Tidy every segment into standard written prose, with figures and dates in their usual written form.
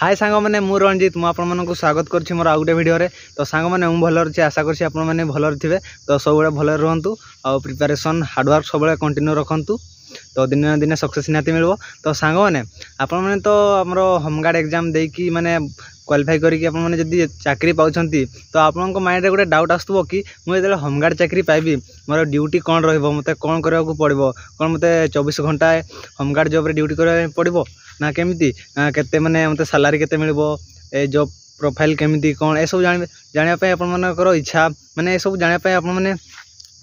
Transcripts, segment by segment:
हाय सांग मैंने मु रंजित मु आपको स्वागत करुँच मोर आउ गोटे भिडियो तो सांग मैंने भल अच्छे आशा करें आपने भल थे तो सब भल रुहतु आ प्रिपेरेसन हार्डवर्क सब कंटिन्यू रखु तो दिन दिन सक्सेस निहाती मिल तो सांग मैंने आपने तो आमर होमगार्ड एग्जाम देकी माने क्वालिफाई करके जदि चाकरी पाँच तो आपण माइंड गोटे डाउट आसुव कि मुझे होमगार्ड चाकरी पाइबी मोर ड्यूटी कौन रत कौन करने पड़ो कौन मत 24 घंटा होमगार्ड जॉब रे ड्यूटी करने पड़ो ना केमिति केते माने मते सैलरी केते मिलबो ए जॉब प्रोफाइल केमिति कौन ए सब जानिया पे आपन मनकर इच्छा माने ए सब जानिया पे आपन माने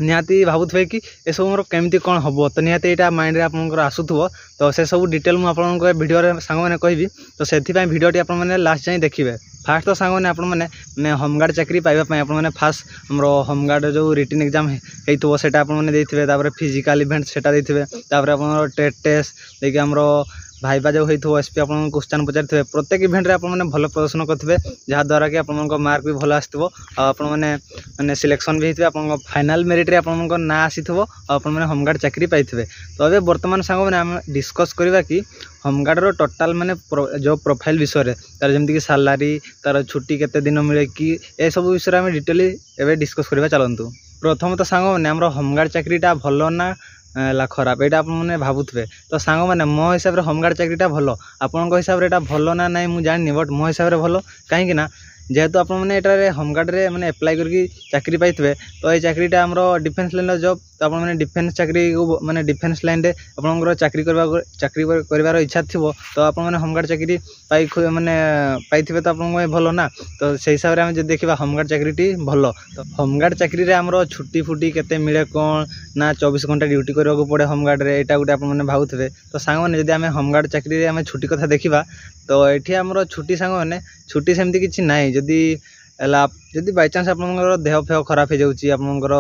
निहाती भावुवे कि ए सब मोर केमिति कौन हबो तो निहाती एटा माइंड रे आपनकर आसुथबो तो से सब डिटेल मु आपनकर वीडियो रे सांग माने कहबी तो सेथि पय वीडियोटी आपन माने लास्ट जाई देखिबे। फास्ट तो सांग माने आपन माने होमगार्ड चाकरी पाइबा पय आपन माने फास्ट हमरो होमगार्ड जो रिटन एग्जाम हेइथबो सेटा आपन माने देथिबे तापर फिजिकल इवेंट सेटा देथिबे तापर आपन टेट टेस्ट देखि हमरो भाईबा जो होइथो एसपी आपन क्वेश्चन पचारथिबे प्रत्येक इवेंट रे आपन माने भलो प्रदर्शन करथिबे जहा द्वारा कि आपन को मार्क भी भलो आस्थिबो आ आपन माने सिलेक्शन भी हेथिबे आपन फाइनल मेरिट रे आपन को ना आसीथबो आपन माने होमगार्ड चाकरी पाइथिबे। तो अबे वर्तमान सांग माने हम डिस्कस करबा कि होमगार्ड रो टोटल माने जॉब प्रोफाइल विषय रे तार जेमति कि सैलरी तार छुट्टी केते दिन मिले कि ए सब विषय रे हम डिटेली एबे डिस्कस करबा चलंतु। प्रथम तो सांग माने हमरो होमगार्ड चाकरीटा भलो ना ला खराब यहाँ आपने भावुवे तो सांग मैंने मो हिसाब से होमगार्ड चाकरीटा भल आपण हिसाब से भल ना ना मुझे जानी बट मो हिसाब से भल कहीं जेहेतु आप होमगार्ड रे माने अप्लाई करके चाकरी पाइथे तो ये चाकरीटा आम डिफेन्स लाइन जॉब तो आप डिफेन्स चाकरी माने डिफेन्स लाइन रे आपंकर चाकरी कर इच्छा थी तो आप होमगार्ड चाकरी पाई माने पाइथे तो आप भल ना तो से हिसाब से आम देखा होमगार्ड चाकरी भल तो होमगार्ड चाकरी रे आमर छुट्टी फुटी केते मिले कौन ना 24 घंटा ड्यूटी करने पड़े होमगार्ड रे एटा गोटे आपने भावुवे तो सांग मैंने जब आम होमगार्ड चाकरी रे आम छुट्टी कथा देखा तो ये आमर छुट्टी सांग मैंने छुट्टी सेमती किसी ना जदि जदि बाय चांस आपनकर देह फेह खराब हो जाउची आपनकर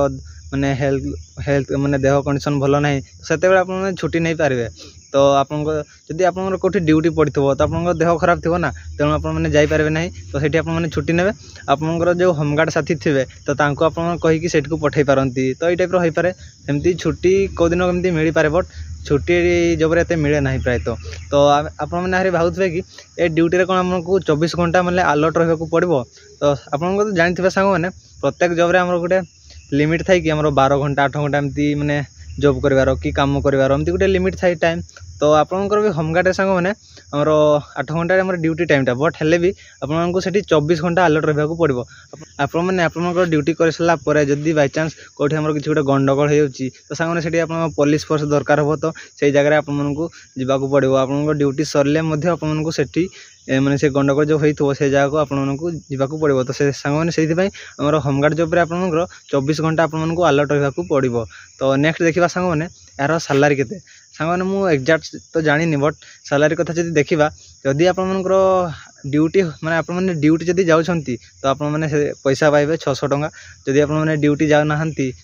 माने हेल्थ माने देह कंडीशन भलो ना सेते बेला आपन छुट्टी नहीं पारिबे तो आपनकर जदि आपनकर कोठी ड्यूटी पड़िथबो तो आपनकर देह खराब थिबो ना तेणु आपन माने जाई पारबे नहीं तो सेठी आपन माने छुट्टी नेबे आपनकर जो होमगार्ड साथी थिबे तो तांको आपन कहि कि सेठ को पठै पारंती तो ए टाइप रो होई पारे सेमती छुट्टी को दिन केमती मिली पारे बट छुट्टी जब एते मिले ना प्राय तो आप मैंने भावुवे कि ए ड्यूटी रे कौन आमको 24 घंटा मतलब अलर्ट रहा पड़ो तो आपको तो जानी सांग मैंने प्रत्येक जॉब रे आम गोटे लिमिट थाई कि आम 12 घंटा 8 घंटा एमती माने जॉब कर कि काम कर गोटे लिमिट थाई टाइम तो आपंकर भी होमगार्ड रे सांग मैंने आमर 8 घंटा आम ड्यूटी टाइमटा बट हेले भी आपको सेठी 24 घंटा अलर्ट रहा पड़ो आपण मैंने आपंकर ड्यूटी कर सारापर जदि बाय चांस कौटी आम किसी गोटे गंडगोल हो तो सांग मैंने आप पुलिस फोर्स दरकार हो तो से जगह आपको जावाक पड़ो आप ड्यूटी सरले आपको सेठी माने से गंडगोल जो होइथो से जगह को आपको जावाक पड़ो तो से सांग मैंने से आमर होमगार्ड जॉब रे आपंकर 24 घंटा आपको अलर्ट रहा पड़ो। तो नेक्स्ट देखा सांग मैंने यार सैलरी केते सांग मैंने मुझे एक्जाक्ट तो जानी बट सैलरी कथा जब देखा जदि आपंकर ड्यूटी माने आप ड्यूटी जदि जाउछंती तो आप पैसा पाइबे 600 टंका जदि आप ड्यूटी जाऊना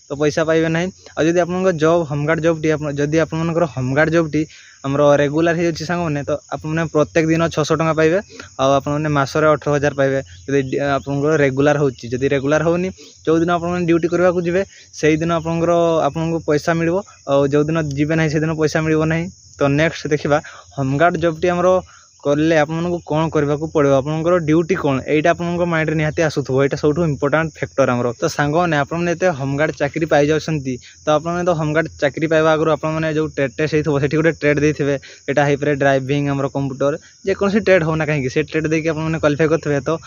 तो पैसा पाइबे ना और जदि आप जॉब होमगार्ड जॉब टी जदि आपंकर होमगार्ड जॉब टी आमर रेगुलर हो सांग मैंने तो आप प्रत्येक दिन 600 टंका पाइबे आप मसरे 18,000 पाइबे जदि आप रेगुलर होची जदि रेगुलर होनी जो दिन आप ड्यूटी करने को जी से दिन आपको पैसा मिल और जो दिन जी ना से दिन पैसा मिल ना। तो नेक्स्ट देखा होमगार्ड जॉब टी आमर कले आपको कौन करने को पड़ो आपंकर ड्यूटी कौन एटा आप माइंड निहाती आसुथबो एटा सब इंपोर्टेंट फैक्टर आमर। तो सांग मैंने आपने होमगार्ड चाकरी पाई जाउछंती तो आपने तो होमगार्ड चाकरी पाइबा आगु आपने जो ट्रेड टेस्ट होइथबो सेठी गोटे ट्रेड देथिबे एटा हेइ पारे ड्राइविंग आमर कंप्यूटर जे कोनसी ट्रेड होना कहीं से ट्रेड देके आपने क्वालिफाई करथिबे तो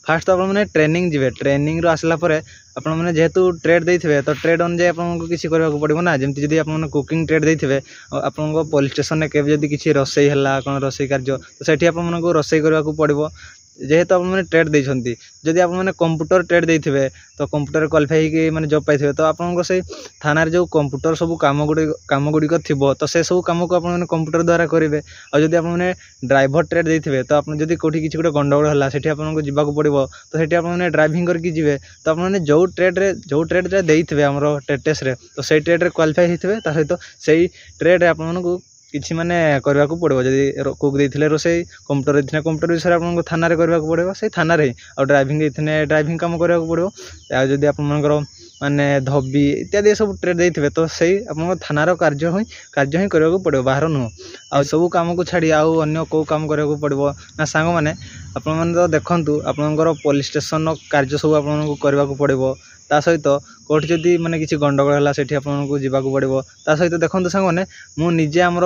फास्ट तो आपने ट्रेनिंग जिवे ट्रेनिंग रो आसला परे आप जेहेतु ट्रेड देते तो ट्रेड अनुजाई आपको किसी करने को पड़ो ना जमी जब आप कुकिंग ट्रेड देते आपको पुलिस स्टेशन में केवल जब किसी रोसई है कौन रोसई कार्य तो सेठी आपको रोसई करने को पड़ो जेहेतु आप ट्रेड देती जदि आप कंप्यूटर ट्रेड देते तो कंप्यूटर क्वालिफाई होगी माने जॉब पाइथे तो आपको से थाना जो कंप्यूटर सब काम गुड़िक थी तो से सब कम को आप कंप्यूटर द्वारा करेंगे और जब आप ड्राइवर ट्रेड देते तो आप जब कौटी किसी गोटे गंडगोल है सेठी आपको जावाक पड़ो तो सेठी आप ड्राइविंग करके जी तो आपने जो ट्रेड देते आम ट्रेड टेस्ट रे तो से ट्रेड रे क्वालिफाई होते सहित से ट्रेड आपको किसी माने करने को पड़ो जब कुक देते रोसई कंप्यूटर देते कंप्यूटर विषय आपको थाना करने को पड़ो से थाना और ड्राइविंग देते ड्राइविंग काम करने को पड़ो जदि आपंकर माने धबी इत्यादि सब ट्रेड देते तो सही आप थानार कार्य ही करने को पड़ो बाहर नुह आ सब कम को छाड़ी आउ अन्य कौ काम करने को पड़ो ना सांग मैंने आपण मैंने तो देखु आपणकर पुलिस स्टेशन कार्य सब आपको करने को पड़ो ता सहित कौटी जदि माने किसी गंडगोल है सेठी आपको जावाक पड़ो ता सहित देखो सांग मैंने मुझे आमर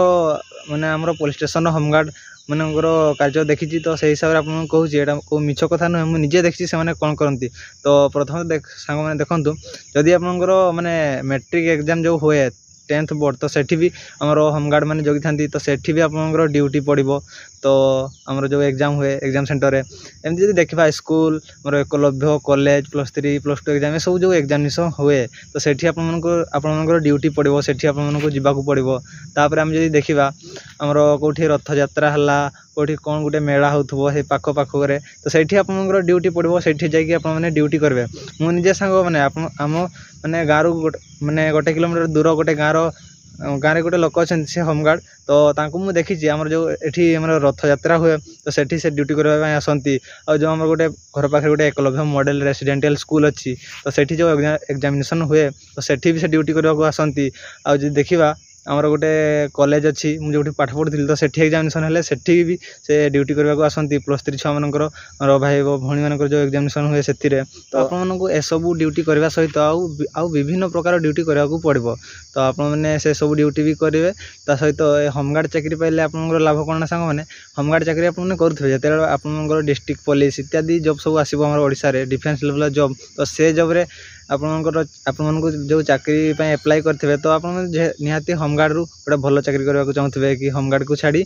माने आमर पुलिस स्टेशन होमगार्ड मानकर कार्य देखी तो से हिसाब से आपको कहूँ यहाँ को मिछ कथा नुहे मुझे देखी से कौन करती तो प्रथम सांग मैंने देखूँ जदि आपंकर माने मैट्रिक एग्जाम जो हुए 10th बोर्ड तो सेठी भी आमर होमगार्ड मैंने जगी था तो सेठी भी आपंकर ड्यूटी पड़ो तो आमर जो एग्जाम हुए एग्जाम सेंटर में एमती जब देखा स्कूल मोर एकलव्य कॉलेज +3 +2 एग्जाम सब जो एग्जामिनेशन हुए तो सेठी आपंकर ड्यूटी पड़ो सेठी आपको जावाक पड़ो तापर आम जब देखा आमर कौटी रथ यात्रा है कौटी कौन गोटे मेला हो पाख पाखरे तो सेठी आपंकर ड्यूटी पड़ो सेठी जाकि आपने ड्यूटी करेंगे मुझे सांग मैंने आम मैंने गाँव मैंने 1 किलोमीटर दूर गोटे गाँव गोटे लोक अच्छा से होमगार्ड तो मुझे देखी आमर जो ये रथ यात्रा हुए तो सेठी से ड्यूटी करने आसती और जो आम गोटे घर पाखे गोटे एकलव्य मॉडल रेसिडेंशियल स्कूल अच्छी तो सेठी जो एग्जामिनेशन हुए तो सेठी भी से ड्यूटी करने को आसती आ देखा आमर गोटे कॉलेज अच्छी मुझे जो पाठ पढ़ी तो सेठी एग्जामिनेशन है सेठी भी से ड्यूटी करने को आसती +3 छुआ मानकर भाई भौणी मान जो एग्जामिनेशन हुए से तो आपको एसबू ड्यूटी करने सहित आउ विभिन्न प्रकार ड्यूटी करने को पड़ो तो आपने से सब ड्यूटी भी करेंगे ता सहित होमगार्ड चाकरी पाइले आपंकर लाभ कौन सांग मैंने होमगार्ड चाकरी आपने करुवे जो आपंकर डिस्ट्रिक्ट पुलिस इत्यादि जब सब आसो आम ओडिशा रे डिफेन्स लेवल जॉब तो से जॉब रे आपको जो चाकरी एप्लाई करेंगे तो आप निहाती होमगार्ड रु गोटे भल चाकरी करने को चाहूँगे कि होमगार्ड को छाड़ी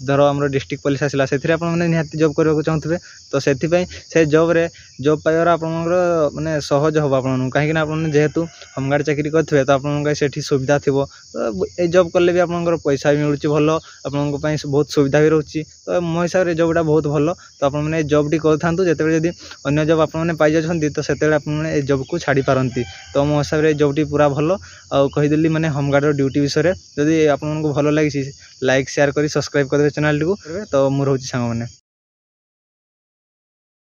धर आम डिस्ट्रिक्ट पुलिस आसला से निहाती जॉब करने को चाहूँगे तो से जॉब रे जॉब पाइबार आपंकर माने सहज हम आपको कहीं आपने जेहेतु होमगार्ड चाकरी करेंगे तो आपको से सुविधा थी तो ये जॉब कले भी आपंकर पैसा भी मिलूँ भल आपंक बहुत सुविधा भी रोचे तो मो हिसाब से जॉबटा बहुत भल तो आपने जॉबटी करूँ जिते जब अन्य जॉब आपने पाई जाती तो से आपने जॉब को छाड़ी पारती तो मो हिसाब से जॉबटी पूरा भल आदेली मैंने होमगार्ड ड्यूटी विषय जदि आपको भल लगी लाइक शेयर कर सब्सक्राइब करदे चैनल टी तो मुझे सांग मैंने।